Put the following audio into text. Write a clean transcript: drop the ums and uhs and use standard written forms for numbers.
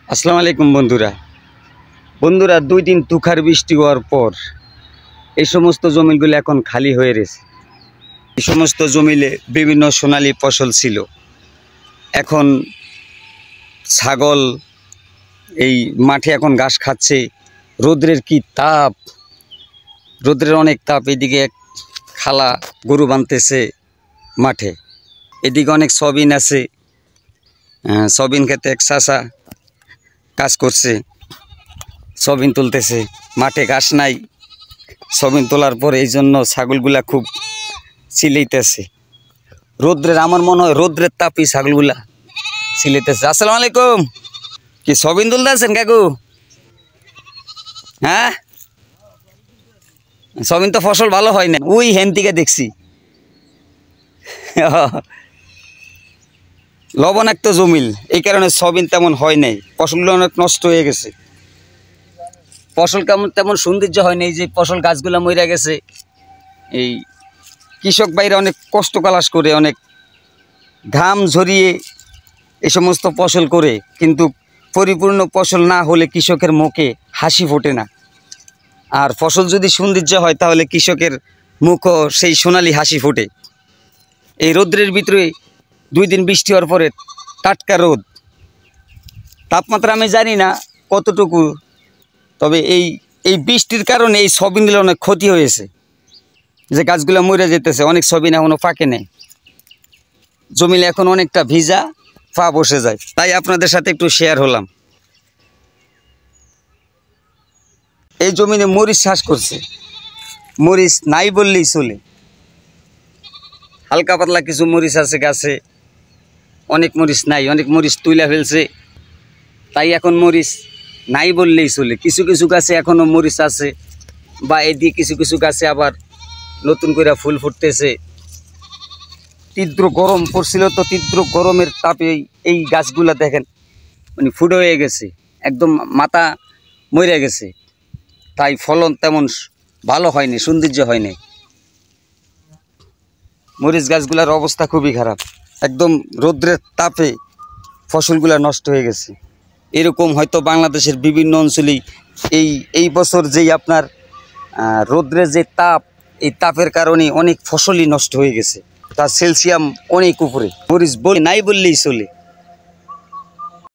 আসসালামু আলাইকুম বন্ধুরা। বন্ধুরা, 2 দিন তুষার বৃষ্টি হওয়ার পর এই সমস্ত জমিগুলো এখন খালি হয়ে রয়েছে। এই সমস্ত জমিলে বিভিন্ন সোনালী ফসল ছিল। এখন ছাগল এই মাঠে এখন ঘাস খাচ্ছে। রোদ্রের কি তাপ, রোদ্রের অনেক তাপ। এদিকে এক খালা গরু বাঁধতেছে মাঠে, এদিকে অনেক সবিন আছে। সবিন খেতে এক চাচা কাজ করছে, সবিন তুলতেছে। মাঠে ঘাস নাই, সবিন তোলার পরে এই জন্য ছাগলগুলা খুব চিলাইতেছে রোদ্রের। আমার মনে হয় রোদ্রের তাপই ছাগলগুলা চিলাইতেছে। আসসালামু আলাইকুম। কি সবিন তুলতেছেন কাকু? হ্যাঁ, সবিন তো ফসল ভালো হয় না, ওই হেন থেকে দেখছি। লবণাক্ত জমিল, এই কারণে সবিন তেমন হয় নাই, ফসলগুলো অনেক নষ্ট হয়ে গেছে। ফসল কেমন তেমন সৌন্দর্য হয় না, এই যে ফসল গাছগুলো মরে গেছে। এই কৃষক ভাইরা অনেক কষ্ট কালাস করে, অনেক ঘাম ঝরিয়ে এই সমস্ত ফসল করে, কিন্তু পরিপূর্ণ ফসল না হলে কৃষকের মুখে হাসি ফোটে না। আর ফসল যদি সৌন্দর্য হয় তাহলে কৃষকের মুখও সেই সোনালি হাসি ফোটে। এই রৌদ্রের ভিতরে 2 দিন বৃষ্টি হওয়ার পরে টাটকা রোদ, তাপমাত্রা আমি জানি না কতটুকু, তবে এই বৃষ্টির কারণে এই সবিনগুলো অনেক ক্ষতি হয়েছে। যে গাছগুলো মরে যেতেছে, অনেক সবিন এখনও পাকে নেই, জমিলে এখন অনেকটা ভিজা, পা বসে যায়। তাই আপনাদের সাথে একটু শেয়ার হলাম। এই জমিনে মরিচ চাষ করছে, মরিচ নাই বললেই চলে। হালকা পাতলা কিছু মরিচ আছে গাছে, অনেক মরিচ নাই, অনেক মরিচ তুলে ফেলছে। তাই এখন মরিচ নাই বললেই চলে। কিছু কিছু গাছে এখনও মরিচ আছে, বা এদিকে কিছু কিছু গাছে আবার নতুন করে ফুল ফুটতেছে। তীব্র গরম পড়ছিল, তো তীব্র গরমের তাপে এই গাছগুলা দেখেন মানে ফুটো হয়ে গেছে, একদম মাথা মরে গেছে। তাই ফলন তেমন ভালো হয়নি, সৌন্দর্য হয়নি। মরিচ গাছগুলার অবস্থা খুবই খারাপ, একদম রৌদ্রের তাপে ফসলগুলা নষ্ট হয়ে গেছে। এরকম হয়তো বাংলাদেশের বিভিন্ন অঞ্চলেই এই বছর যেই আপনার রৌদ্রের যে তাপ, এই তাপের কারণে অনেক ফসলই নষ্ট হয়ে গেছে। তার সেলসিয়াম অনেক উপরে। মরিচ নাই বললেই চলে।